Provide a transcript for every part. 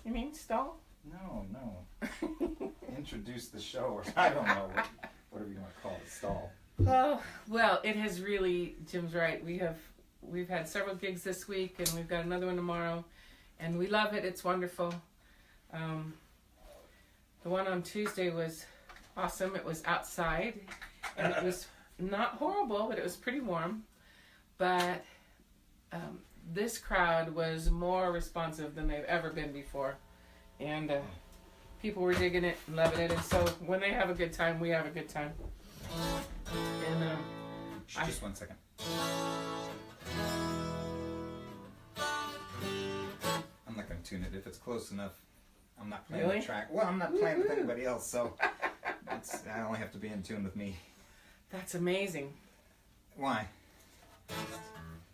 You mean stall? No. Introduce the show, or I don't know, whatever you want to call it, stall. Oh, well, it has really, Jim's right. We've had several gigs this week, and we've got another one tomorrow, and we love it. It's wonderful. The one on Tuesday was awesome. It was outside, and it was not horrible, but it was pretty warm. But this crowd was more responsive than they've ever been before, and people were digging it and loving it. And so when they have a good time, we have a good time. And just 1 second. I'm not going to tune it if it's close enough. I'm not playing the track. Well, I'm not playing with anybody else, so I only have to be in tune with me. That's amazing. Why?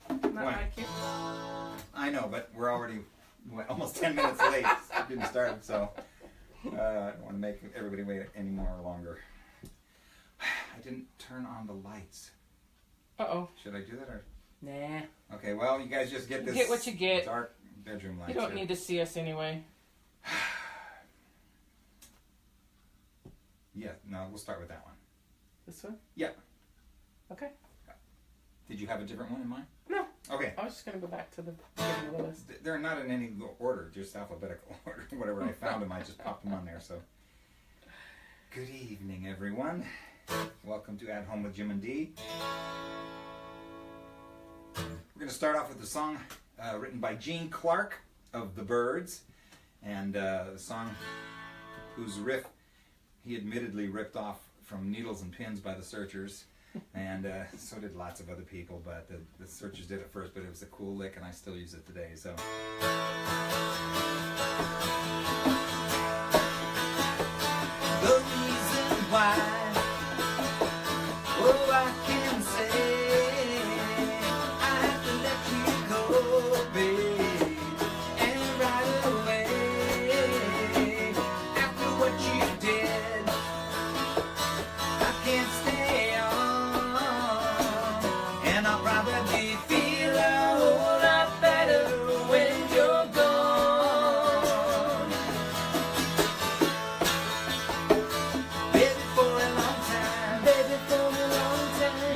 Not like you. I know, but we're already almost 10 minutes late. It's getting started, so I don't want to make everybody wait any more longer. I didn't turn on the lights. Uh-oh. Should I do that or? Nah. Okay, well, you guys just get this. Get what you get. Dark bedroom lights. You don't need to see us anyway. Yeah, no, we'll start with that one. This one? Yeah. Okay. Did you have a different one in mind? No. Okay. I was just going to go back to the beginning of the list. They're not in any order, just alphabetical order. Whatever I found them, I just popped them on there. So, good evening, everyone. Welcome to At Home with Jim and Dee. We're going to start off with a song written by Gene Clark of The Byrds, and a song whose riff he admittedly ripped off from Needles and Pins by the Searchers, and so did lots of other people, but the Searchers did it first, but it was a cool lick, and I still use it today, so. The reason why, oh, I can say I have to let you go, babe, and right away, after what you did, I can't stay on, and I'll probably feel a whole lot better when you're gone. Baby, for a long time,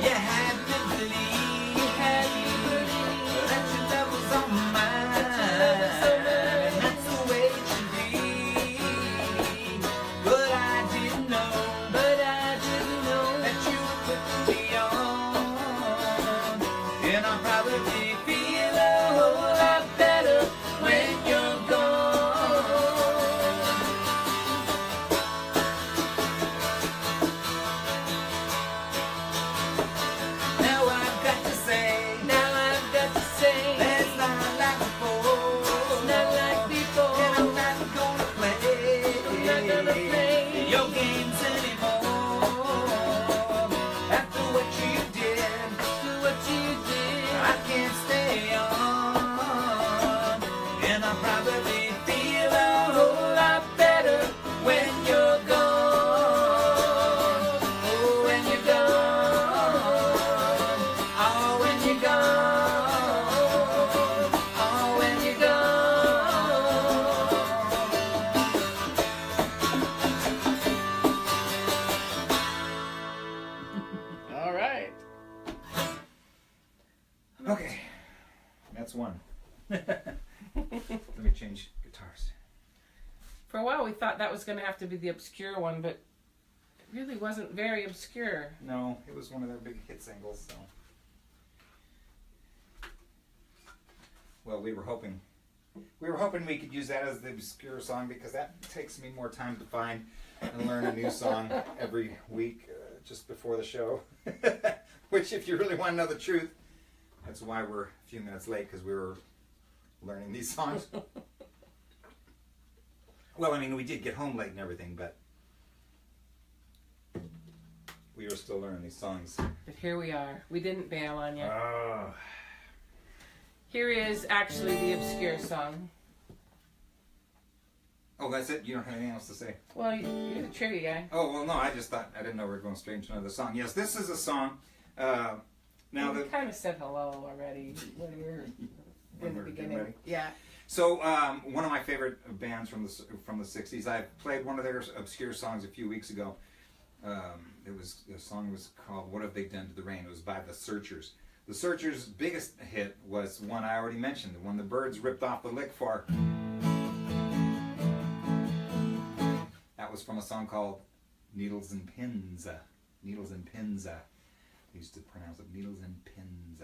you had me believe that your love was on mine, and that's the way it should be. But I didn't know that you would put me on, and I'll probably feel a whole lot better when you're gone. Now I've got to say, that's not like before, and I'm not gonna play your games anymore. After what you did, I can't stay on, and I'll probably feel a whole lot better when you're gone. Oh, when you're gone. Oh, when you're gone. Oh, when you're gone. All right. Okay, that's one. Let me change guitars. For a while, we thought that was going to have to be the obscure one, but it really wasn't very obscure. No, it was one of their big hit singles, so. Well, we were hoping we could use that as the obscure song, because that takes me more time to find and learn a new song every week just before the show. Which, if you really want to know the truth, that's why we're a few minutes late, because we were learning these songs. Well, I mean, we did get home late and everything, but we were still learning these songs. But here we are. We didn't bail on you. Oh. Here is actually the obscure song. Oh, that's it? You don't have anything else to say? Well, you're the trivia guy. Oh, well, no, I just thought, I didn't know we were going straight into another song. Yes, this is a song. Now we kind of said hello already when we were in the beginning. ready. Yeah. So one of my favorite bands from the '60s. I played one of their obscure songs a few weeks ago. The song was called "What Have They Done to the Rain." It was by the Searchers. The Searchers' biggest hit was one I already mentioned, the one the Byrds ripped off the lick for. That was from a song called "Needles and Pins." Needles and Pins. I used to pronounce it Needles and Pins.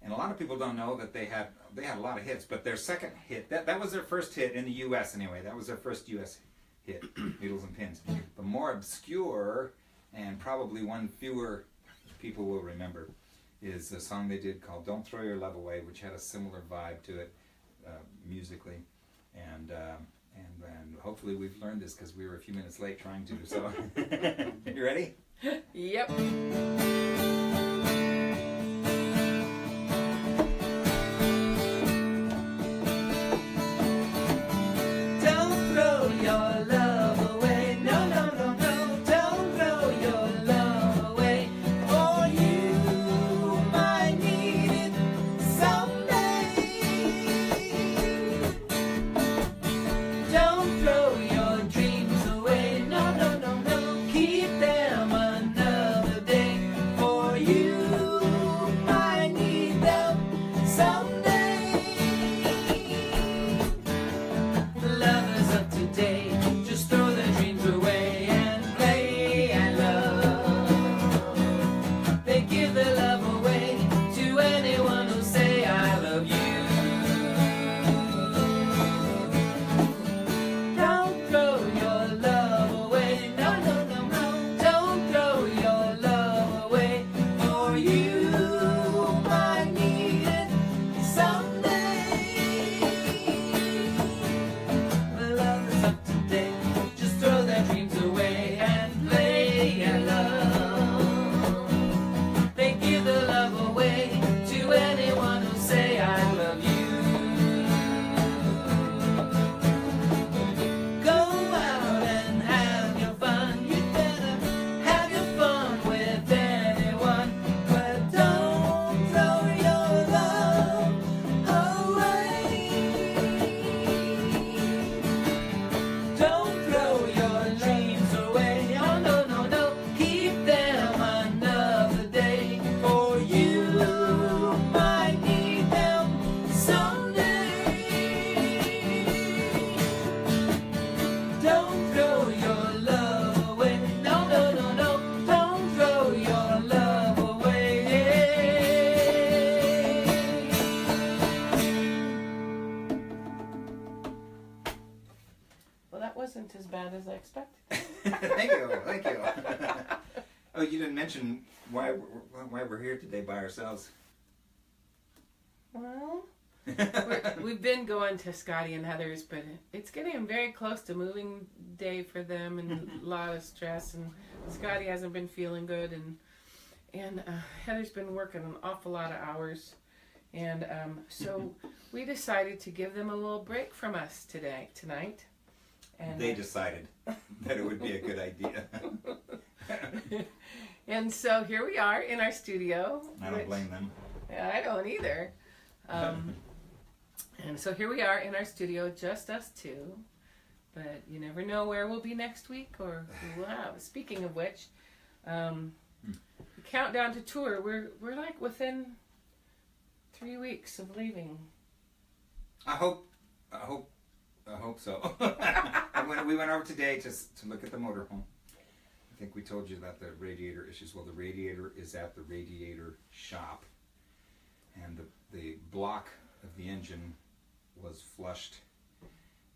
And a lot of people don't know that they had a lot of hits, but their second hit, that was their first hit in the U.S. anyway. That was their first U.S. hit, Needles and Pins. The more obscure, and probably one fewer people will remember, is a song they did called "Don't Throw Your Love Away," which had a similar vibe to it musically. And hopefully we've learned this because we were a few minutes late trying to. So, you ready? Yep. Wasn't as bad as I expected. Thank you. Oh, you didn't mention why we're here today by ourselves. Well, we've been going to Scotty and Heather's, but it's getting very close to moving day for them, and a lot of stress. And Scotty hasn't been feeling good, and Heather's been working an awful lot of hours, and so we decided to give them a little break from us tonight. And they decided that it would be a good idea. And so here we are in our studio. I don't blame them. Yeah, I don't either. And so here we are in our studio, just us two. But you never know where we'll be next week or who we'll have. Speaking of which, the countdown to tour, we're like within 3 weeks of leaving. I hope so. We went over today to look at the motorhome. I think we told you about the radiator issues. Well, the radiator is at the radiator shop, and the block of the engine was flushed,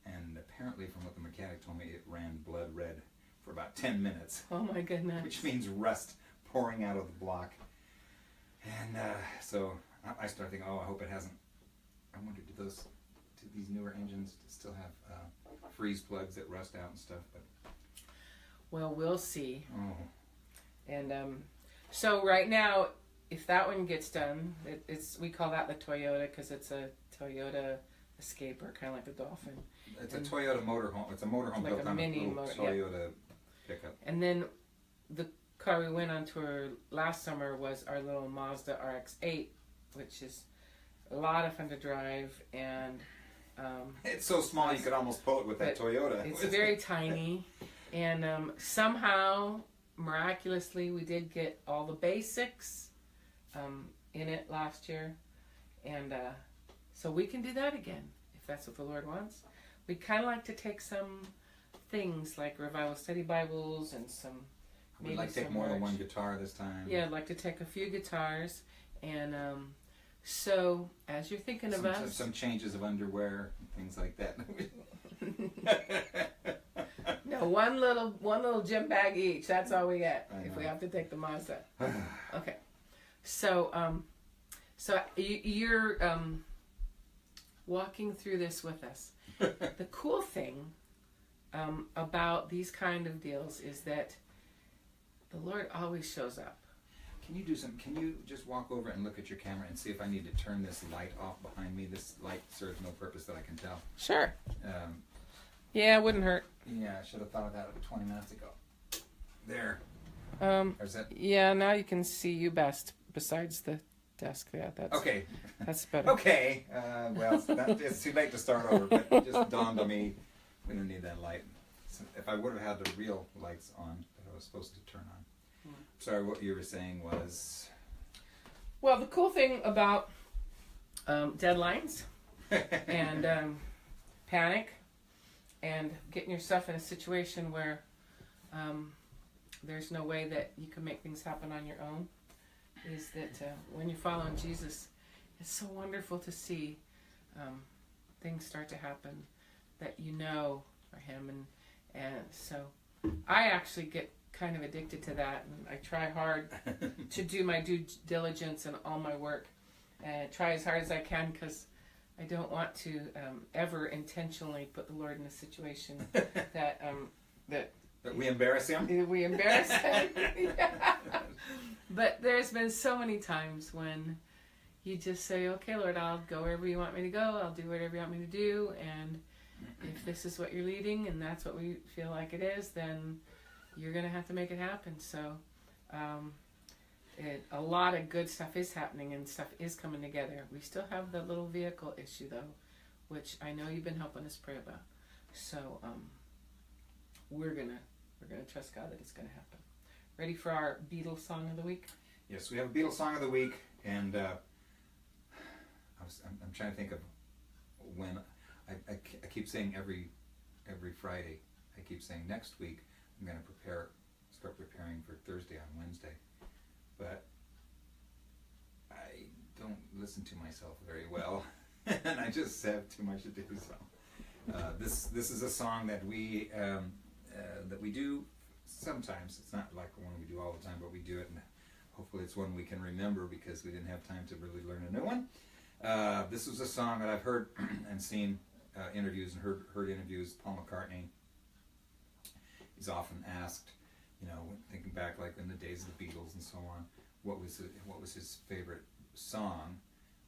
and apparently, from what the mechanic told me, it ran blood red for about 10 minutes. Oh my goodness! Which means rust pouring out of the block, and so I started thinking, I hope it hasn't. I wonder, do these newer engines still have freeze plugs that rust out and stuff? But well, we'll see. Oh. And so right now, if that one gets done, we call that the Toyota because it's a Toyota Escaper, kind of like a Dolphin. It's a Toyota motorhome. It's a motorhome like built a on mini a little Toyota pickup. And then the car we went on tour last summer was our little Mazda RX-8, which is a lot of fun to drive, and It's so small you could almost pull it with that Toyota. It's very tiny, and somehow, miraculously, we did get all the basics in it last year, and so we can do that again if that's what the Lord wants. We kind of like to take some things like Revival Study Bibles and some. We'd like to take more than one guitar this time. Yeah, I'd like to take a few guitars, and so as you're thinking of us, some changes of underwear and things like that. No, one little gym bag each. That's all we get if we have to take the Mazda. Okay, so you're walking through this with us. The cool thing about these kind of deals is that the Lord always shows up. Can you just walk over and look at your camera and see if I need to turn this light off behind me? This light serves no purpose that I can tell. Sure. Yeah, it wouldn't hurt. Yeah, I should have thought of that 20 minutes ago. There. Yeah, now you can see you best besides the desk. Yeah, that's okay. That's better. Okay. Well, it's too late to start over, but it just dawned on me we don't need that light. So if I would have had the real lights on that I was supposed to turn on. Sorry, what you were saying was... Well, the cool thing about deadlines and panic and getting yourself in a situation where there's no way that you can make things happen on your own is that when you're following Jesus, it's so wonderful to see things start to happen that you know are Him. And so I actually get kind of addicted to that, and I try hard to do my due diligence in all my work and try as hard as I can, because I don't want to ever intentionally put the Lord in a situation that we embarrass Him. We embarrass Him. Yeah. But there's been so many times when you just say, "Okay, Lord, I'll go wherever you want me to go. I'll do whatever you want me to do, and if this is what you're leading, and that's what we feel like it is, then you're going to have to make it happen." So a lot of good stuff is happening and stuff is coming together. We still have the little vehicle issue, though, which I know you've been helping us pray about. So we're gonna trust God that it's going to happen. Ready for our Beatles song of the week? Yes, we have a Beatles song of the week, and I'm trying to think of when I keep saying every Friday. I keep saying next week I'm going to start preparing for Thursday on Wednesday, but I don't listen to myself very well, and I just have too much to do. So this is a song that we do sometimes. It's not like one we do all the time, but we do it, and hopefully it's one we can remember because we didn't have time to really learn a new one. This was a song that I've heard and seen interviews and heard interviews. Paul McCartney. He's often asked, thinking back like in the days of the Beatles and so on, what was his favorite song,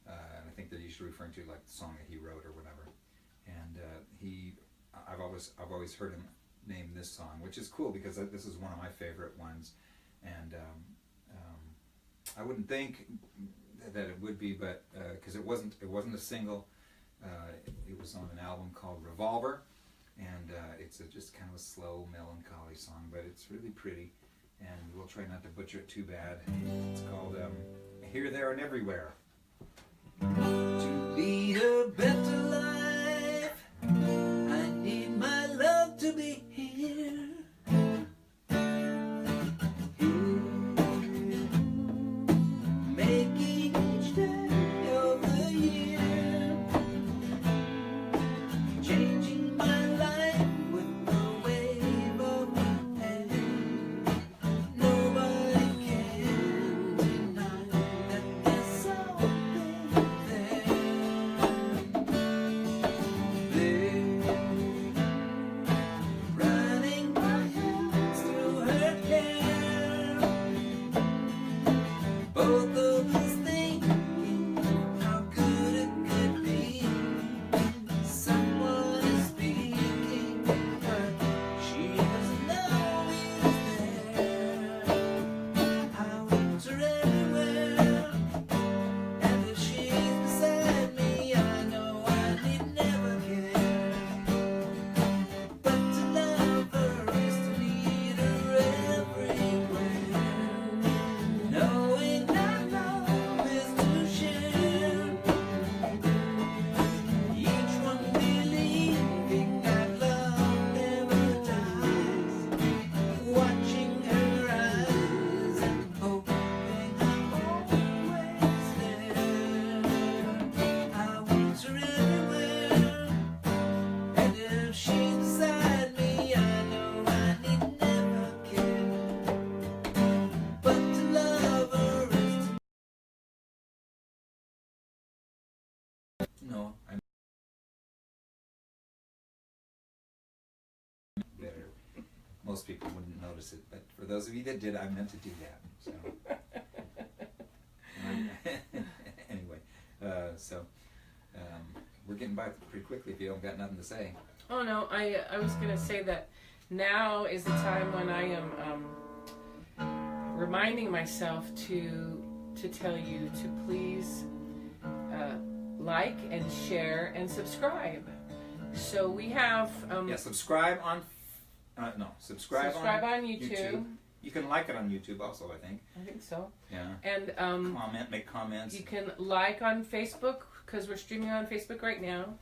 and I think they're usually referring to like the song that he wrote or whatever. And I've always heard him name this song, which is cool because this is one of my favorite ones, and I wouldn't think that it would be, but because it wasn't a single, it was on an album called Revolver. And it's just kind of a slow, melancholy song, but it's really pretty, and we'll try not to butcher it too bad. It's called Here, There, and Everywhere. To lead a better life, I need my love to be here. Making each day of the year, changing my most people wouldn't notice it, but for those of you that did, I meant to do that. So anyway, we're getting by pretty quickly if you don't got nothing to say. Oh no, I was gonna say that now is the time when I am reminding myself to tell you to please like and share and subscribe. So we have subscribe on subscribe on YouTube. You can like it on YouTube also, I think. I think so. Yeah. And make comments. You can like on Facebook because we're streaming on Facebook right now.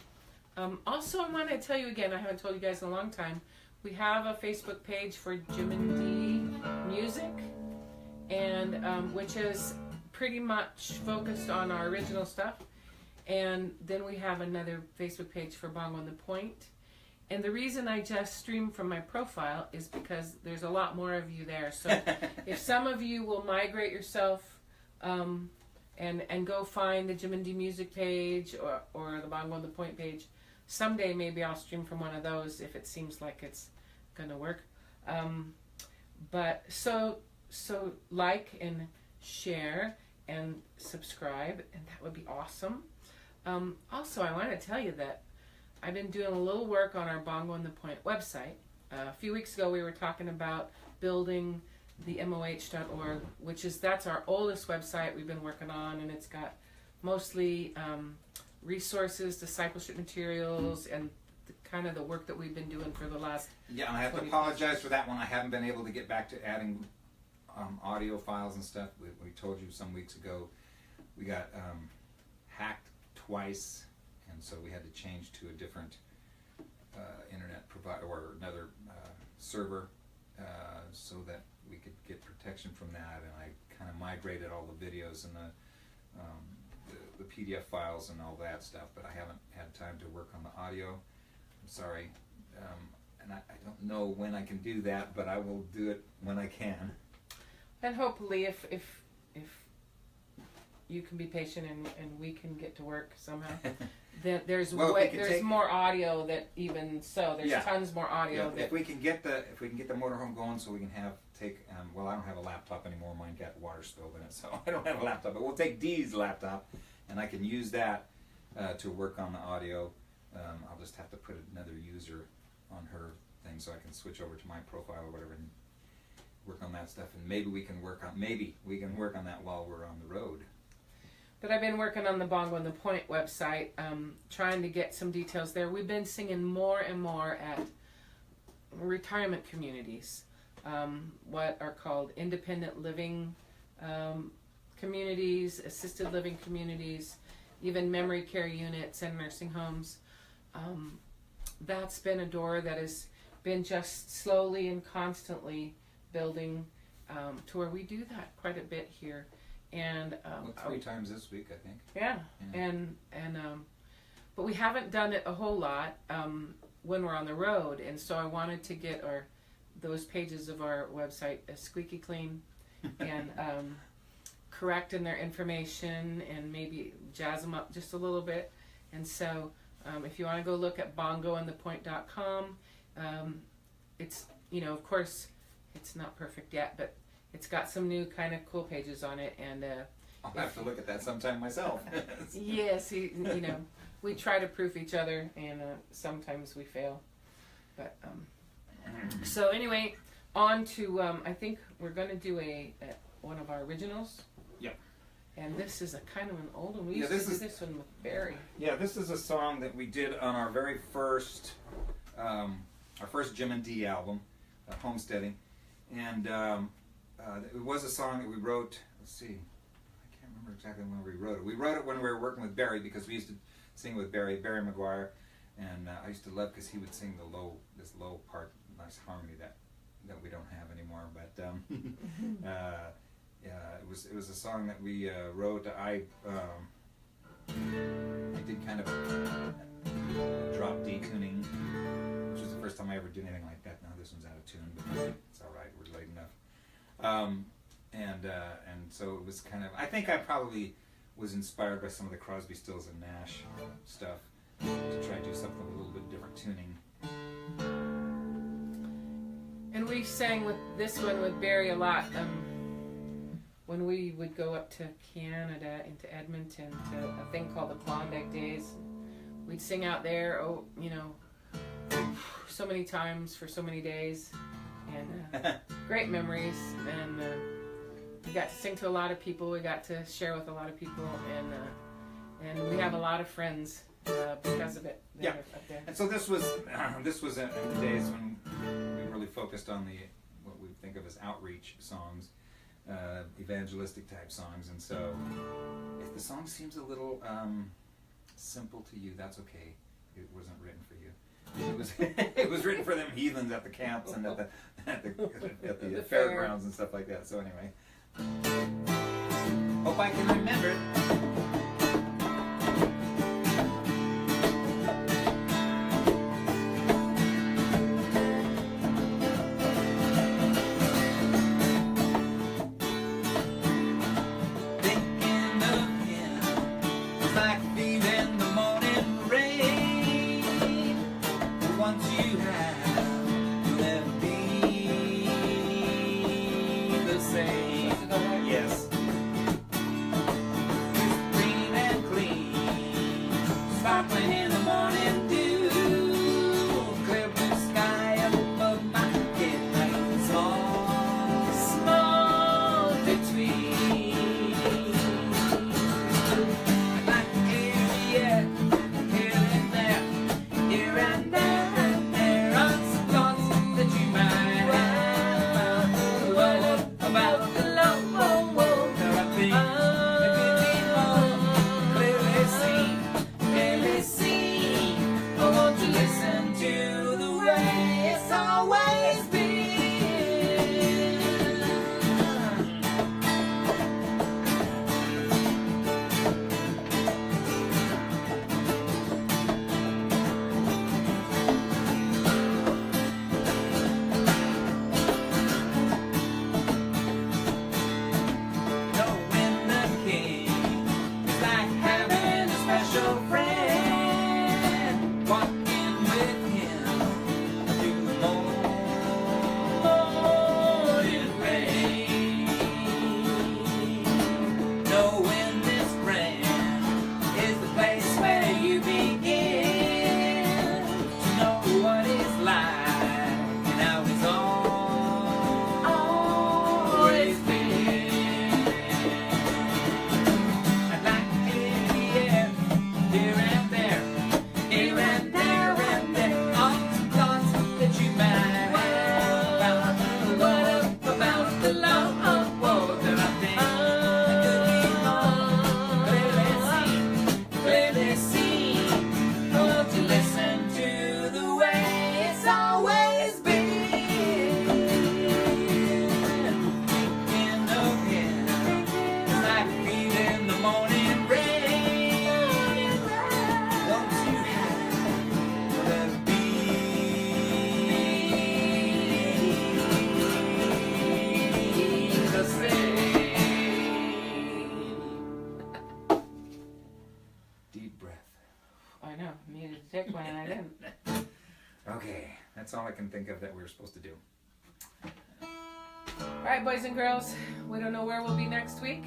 Also, I want to tell you again, I haven't told you guys in a long time, we have a Facebook page for Jim Dee Music, and which is pretty much focused on our original stuff. And then we have another Facebook page for Bongo and the Point. And the reason I just stream from my profile is because there's a lot more of you there. So if some of you will migrate yourself and go find the Jim Dee Music page or the Bongo and the Point page, someday maybe I'll stream from one of those if it seems like it's going to work. But so like and share and subscribe, and that would be awesome. Also, I want to tell you that I've been doing a little work on our Bongo and the Point website. A few weeks ago we were talking about building the MOH.org, that's our oldest website we've been working on, and it's got mostly resources, discipleship materials, and kind of the work that we've been doing for the last and I have to apologize for that one. I haven't been able to get back to adding audio files and stuff. We told you some weeks ago we got hacked twice, and so we had to change to a different internet provider or another server so that we could get protection from that. And I kind of migrated all the videos and the PDF files and all that stuff, but I haven't had time to work on the audio. I'm sorry, and I don't know when I can do that, but I will do it when I can. And hopefully, if you can be patient and we can get to work somehow, that there's more audio that even so there's tons more audio. Yeah, if we can get the motorhome going, so we can I don't have a laptop anymore. Mine got water spilled in it, so I don't have a laptop. But we'll take Dee's laptop, and I can use that to work on the audio. I'll just have to put another user on her thing so I can switch over to my profile or whatever and work on that stuff. And maybe we can work on that while we're on the road. But I've been working on the Bongo and the Point website, trying to get some details there. We've been singing more and more at retirement communities, what are called independent living communities, assisted living communities, even memory care units and nursing homes. That's been a door that has been just slowly and constantly building to where we do that quite a bit here. And 3 times this week, I think. Yeah. And but we haven't done it a whole lot when we're on the road, and so I wanted to get those pages of our website squeaky clean and correct in their information and maybe jazz them up just a little bit. And so if you want to go look at bongoandthepoint.com, it's, of course it's not perfect yet, but it's got some new kind of cool pages on it, and I'll have to look at that sometime myself. Yes, we try to proof each other, and sometimes we fail. But so anyway, on to I think we're going to do one of our originals. Yep. And this is a kind of an old one. We used to do this one with Barry. Yeah, this is a song that we did on our very first Jim Dee album, Homesteading, and it was a song that we wrote. Let's see, I can't remember exactly when we wrote it. We wrote it when we were working with Barry, because we used to sing with Barry McGuire, and I used to love because he would sing this low part, nice harmony that we don't have anymore. But it was a song that we wrote. I did kind of a drop D tuning, which was the first time I ever did anything like that. Now this one's out of tune, but it's all right. We're late enough. And so it was kind of, I think I probably was inspired by some of the Crosby, Stills and Nash stuff to try to do something with a little bit different tuning. And we sang with this one with Barry a lot. When we would go up to Canada, into Edmonton, to a thing called the Klondike Days, we'd sing out there, so many times for so many days, and great memories. And we got to sing to a lot of people. We got to share with a lot of people, and we have a lot of friends because of it. Yeah. Up there. And so this was in the days when we really focused on what we think of as outreach songs. Evangelistic type songs, and so if the song seems a little simple to you, that's okay. It wasn't written for you. It was written for them heathens at the camps and at the fairgrounds and stuff like that. So anyway, hope I can remember. Yes. Green and clean, sparkling in the morning dew, clear blue sky above my head, like small victory. Like here and there, here and there, on some thoughts that you might have about the love. Listen to the way it's always been. Knowing the King is like having a special friend. Walking with him through the morning rain. Knowing this friend is the place where you begin to know what it's like and how it's always been. I'd like to hear here and there, here and there, all some thoughts that you might have about the love of war that I think I could be more clearly seen. Won't you listen to the way it's always been? Thinking of him is like feeling the morning rain. Won't you have be the same? Deep breath. I know, needed to take one and I didn't. Okay, that's all I can think of that we were supposed to do. All right, boys and girls, we don't know where we'll be next week.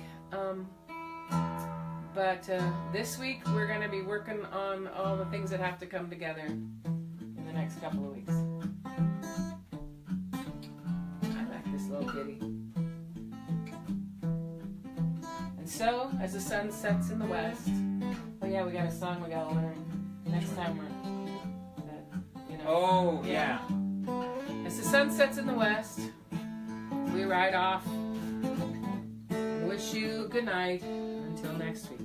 But this week we're going to be working on all the things that have to come together in the next couple of weeks. I like this little kitty. And so, as the sun sets in the west, oh yeah, we got a song we got to learn next time we're, Oh, yeah. As the sun sets in the west, we ride off and wish you good night until next week.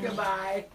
Goodbye.